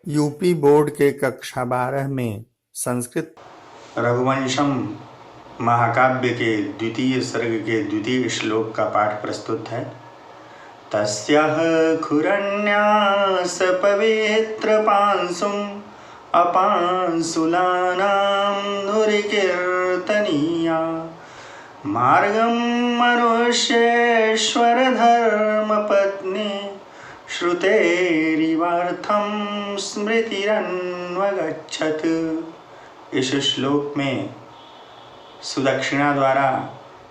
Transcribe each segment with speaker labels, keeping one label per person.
Speaker 1: UP board के कक्षा 12 में संस्कृत
Speaker 2: रघुवंशम महाकाव्य के द्वितीय सर्ग के द्वितीय श्लोक का पाठ प्रस्तुत है। तस्याह खुरन्यास पवित्र पांसुम अपांसुलानां नुरिकीर्तनीया मार्गम मनुष्येश्वर धर्मपत्नी श्रुतेरिवार्थम स्मृतिरन्वगच्छत। इस श्लोक में सुदक्षिणा द्वारा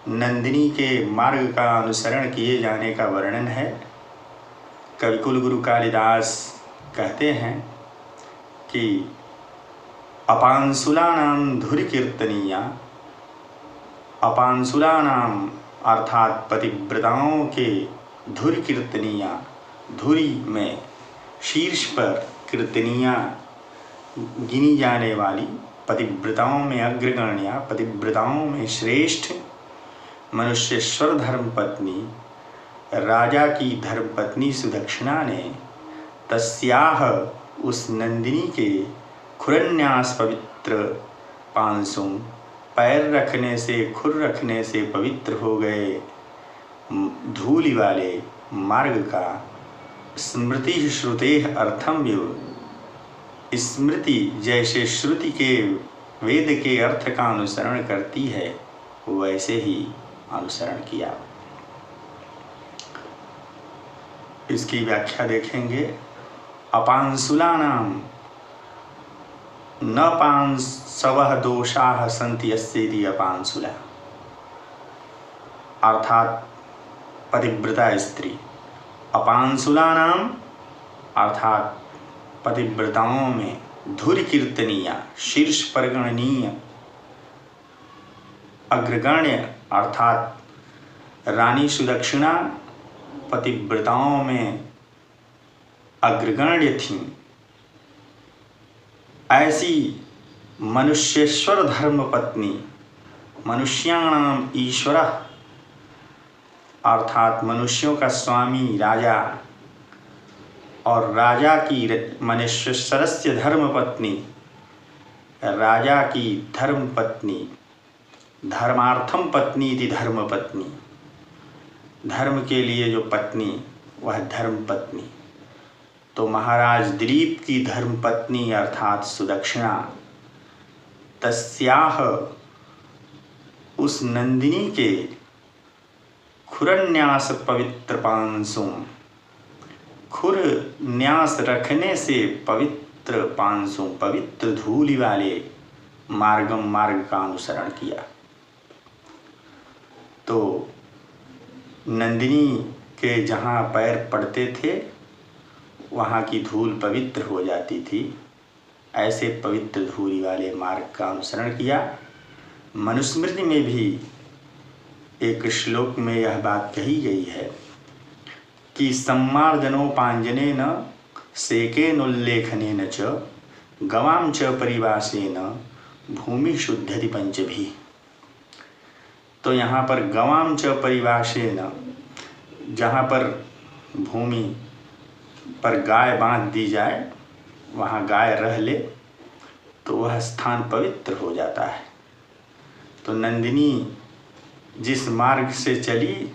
Speaker 2: नंदिनी के मार्ग का अनुसरण किए जाने का वर्णन है। कविकुल गुरु कालिदास कहते हैं कि अपांसुलानां धुरि कीर्तनीया, अपांसुलानां अर्थात पतिव्रताओं के धुरि कीर्तनीया, धुरी में शीर्ष पर कीर्तनीया गिनी जाने वाली, पतिव्रताओं में अग्रगण्या, पतिव्रताओं में श्रेष्ठ मनुष्येश्वर धर्मपत्नी राजा की धर्मपत्नी सुदक्षिणा ने तस्याह उस नंदिनी के खुरन्यास पवित्र पांसुम पैर रखने से, खुर रखने से पवित्र हो गए धूलि वाले मार्ग का स्मृति श्रुते अर्थम विव, स्मृति जैसे श्रुति के वेद के अर्थ का अनुसरण करती है वैसे ही अनुसरण किया। इसकी व्याख्या देखेंगे। अपांसुलानाम न पांसवः दोषाः सन्ति यस्येति अपांसुला, अर्थात पतिव्रता स्त्री। अपांसुलानाम अर्थात पतिव्रताओं में धुरि कीर्तनीया, शीर्ष पर गणनीय, अग्रगण्य अर्थात रानी सुदक्षिणा पतिव्रताओं में अग्रगण्य थीं। ऐसी मनुष्येश्वर धर्मपत्नी, मनुष्याणाम ईश्वरः अर्थात मनुष्यों का स्वामी राजा, और राजा की मनुष्येश्वरस्य धर्मपत्नी, राजा की धर्मपत्नी, धर्मार्थम पत्नी इति धर्मपत्नी, धर्म के लिए जो पत्नी वह धर्मपत्नी। तो महाराज दिलीप की धर्मपत्नी अर्थात सुदक्षिणा तस्याह उस नंदिनी के खुरन्यास पवित्र पांसुम, खुर न्यास रखने से पवित्र पांसुम, पवित्र धूलि वाले मार्गम मार्ग का अनुसरण किया। तो नंदिनी के जहाँ पैर पड़ते थे वहाँ की धूल पवित्र हो जाती थी। ऐसे पवित्र धूलि वाले मार्ग का अनुसरण किया। मनुस्मृति में भी एक श्लोक में यह बात कही गई है कि सम्मार्जनोपांजनेन सेकेनोल्लेखनेन च गवां च परिवासेन भूमि शुद्धति पंचभिः। तो यहाँ पर गवां च परिवासेन, जहाँ पर भूमि पर गाय बांध दी जाए, वहाँ गाय रह ले तो वह स्थान पवित्र हो जाता है। तो नंदिनी जिस मार्ग से चली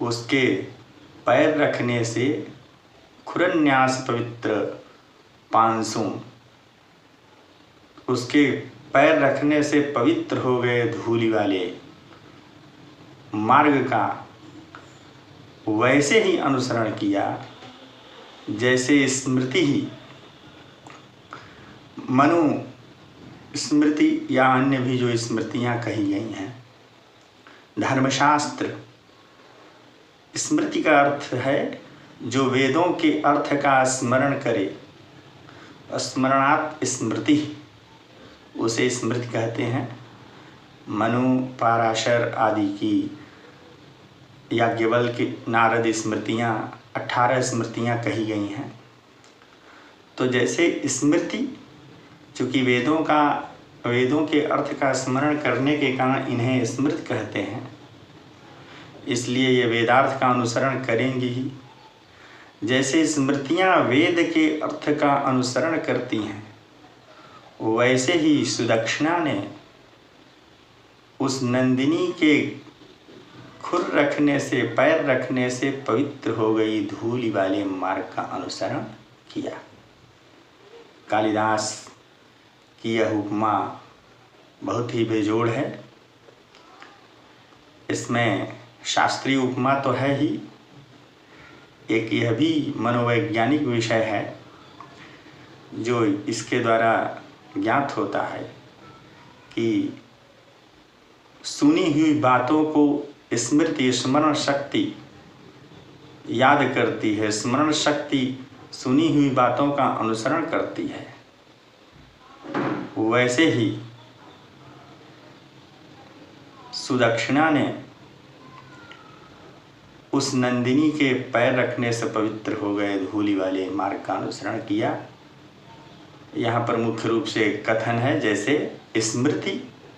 Speaker 2: उसके पैर रखने से खुरन्यास पवित्र पांसुम, उसके पैर रखने से पवित्र हो गए धूलि वाले मार्ग का वैसे ही अनुसरण किया जैसे स्मृति ही, मनु स्मृति या अन्य भी जो स्मृतियाँ कही गई हैं। धर्मशास्त्र स्मृति का अर्थ है जो वेदों के अर्थ का स्मरण करे, स्मरणात् स्मृति, उसे स्मृति कहते हैं। मनु, पाराशर आदि की, याज्ञवल्क्य, नारद स्मृतियाँ 18 स्मृतियाँ कही गई हैं। तो जैसे स्मृति, चूँकि वेदों के अर्थ का स्मरण करने के कारण इन्हें स्मृति कहते हैं, इसलिए ये वेदार्थ का अनुसरण करेंगी ही। जैसे स्मृतियाँ वेद के अर्थ का अनुसरण करती हैं, वैसे ही सुदक्षिणा ने उस नंदिनी के खुर रखने से, पैर रखने से पवित्र हो गई धूलि वाले मार्ग का अनुसरण किया। कालिदास की यह उपमा बहुत ही बेजोड़ है। इसमें शास्त्रीय उपमा तो है ही, एक यह भी मनोवैज्ञानिक विषय है जो इसके द्वारा ज्ञात होता है कि सुनी हुई बातों को स्मृति, स्मरण शक्ति याद करती है, स्मरण शक्ति सुनी हुई बातों का अनुसरण करती है। वैसे ही सुदक्षिणा ने उस नंदिनी के पैर रखने से पवित्र हो गए धूलि वाले मार्ग का अनुसरण किया। यहाँ पर मुख्य रूप से कथन है जैसे स्मृति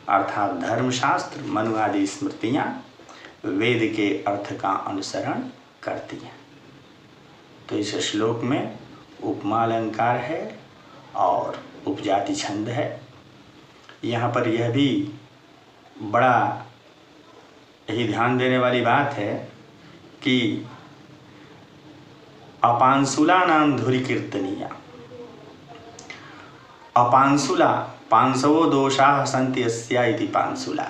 Speaker 2: अर्थात धर्मशास्त्र, मनु आदि स्मृतियाँ वेद के अर्थ का अनुसरण करती हैं। तो इस श्लोक में उपमा अलंकार है और उपजाति छंद है। यहाँ पर यह भी बड़ा ही ध्यान देने वाली बात है कि अपांसुला नाम धुरि कीर्तनीया। अपांसुला, पांसवो दोषाः सन्ति अस्या इति पांसुला।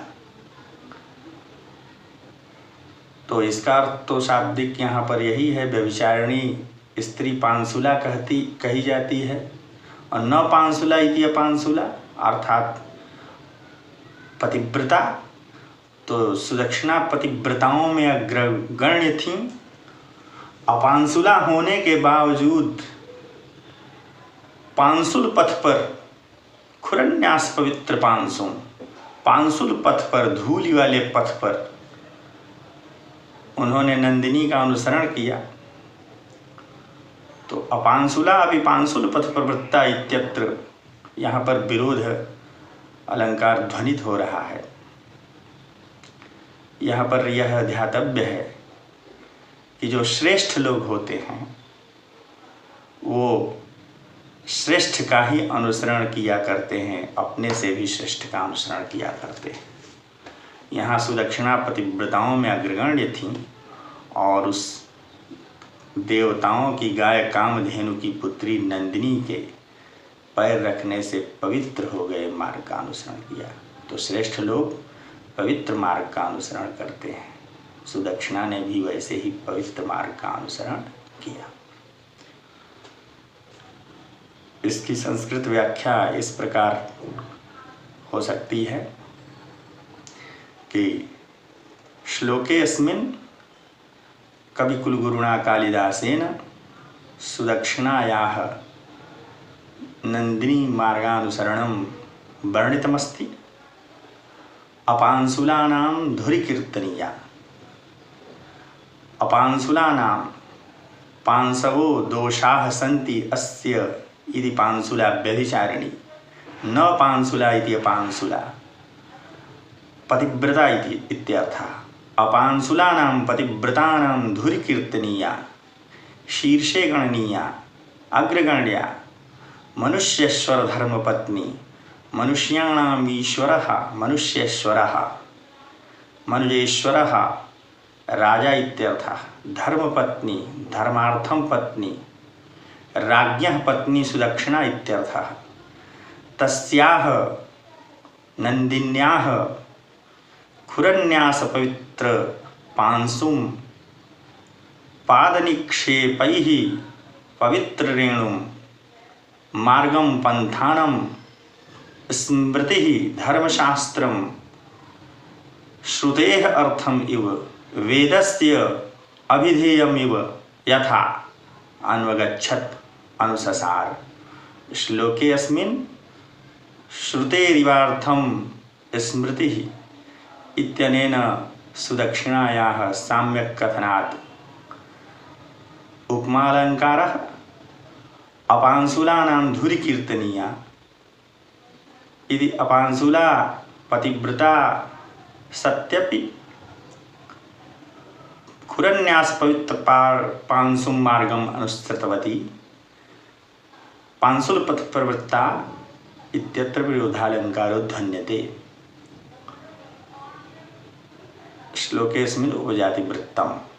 Speaker 2: तो इसका अर्थ तो शाब्दिक यहाँ पर यही है, व्यभिचारिणी स्त्री पांसुला कही जाती है, और न पांसुला इति अपांसुला अर्थात पतिव्रता। तो सुदक्षिणा पतिव्रताओं में अग्रगण्य थी। अपांसुला होने के बावजूद पांसुल पथ पर खुरन्यास पवित्र पांसों, पांसुल पथ पर, धूलि वाले पथ पर उन्होंने नंदिनी का अनुसरण किया। तो अपांसुला अभी पांसुल पथ प्रवृत्ता इत्यत्र यहाँ पर विरोध अलंकार ध्वनित हो रहा है। यहाँ पर यह ध्यातव्य है कि जो श्रेष्ठ लोग होते हैं वो श्रेष्ठ का ही अनुसरण किया करते हैं, अपने से भी श्रेष्ठ का अनुसरण किया करते हैं। यहाँ सुदक्षिणा पतिव्रताओं में अग्रगण्य थी और उस देवताओं की गाय कामधेनु की पुत्री नंदिनी के पैर रखने से पवित्र हो गए मार्ग का अनुसरण किया। तो श्रेष्ठ लोग पवित्र मार्ग का अनुसरण करते हैं। सुदक्षिणा ने भी वैसे ही पवित्र मार्ग का अनुसरण किया। इसकी संस्कृत व्याख्या इस प्रकार हो सकती है कि श्लोकेऽस्मिन् कविकुलगुरुणा कालिदासेन सुदक्षिणायाः नंदिनी मार्गानुसरणं वर्णितमस्ति। अपांसुलानां धुरि कीर्तनीया। अपांसुलानां पांसवो दोषाः सन्ति अस्य इति पांसुला व्यभिचारिणी, न पांसुला इति अपांसुला पतिव्रता इत्यर्थः। अपांसुलानां पतिव्रतानां धुरि कीर्तनीया, शीर्षे गणनीया, अग्रगण्या, मनुष्येश्वर धर्मपत्नी, मनुष्याणाम् ईश्वरः मनुष्येश्वरः, मनुजेश्वरः राजा इत्यर्थः। धर्मपत्नी, धर्मार्थं पत्नी, राज्ञः पत्नी सुदक्षिणा इत्यर्थः। तस्याः नंदिन्याः खुरन्यास पवित्र पांसुं पादनिक्षेपैः पवित्र रेणुं मार्गं पंथानं स्मृतिः धर्मशास्त्रं श्रुतेः अर्थम इव वेदस्य अभिधेयम् इव यथा अन्वगच्छत् अनुससार। श्लोकेऽस्मिन् श्रुतेरिवार्थं स्मृतिः इत्यनेन सुदक्षिणायाः साम्यक कथनात् उपमालंकारः अपांसुलानां धुरि कीर्तनीया इति। अपांसुला पतिव्रता सत्यपि खुरन्यास पवित्र पांसुम मार्गम अनुसृतवती पांसुल पथ प्रवृत्ता इत्यत्र विरोधालंकारो ध्वन्यते। श्लोकेस्मिन् उपजाति वृत्तम्।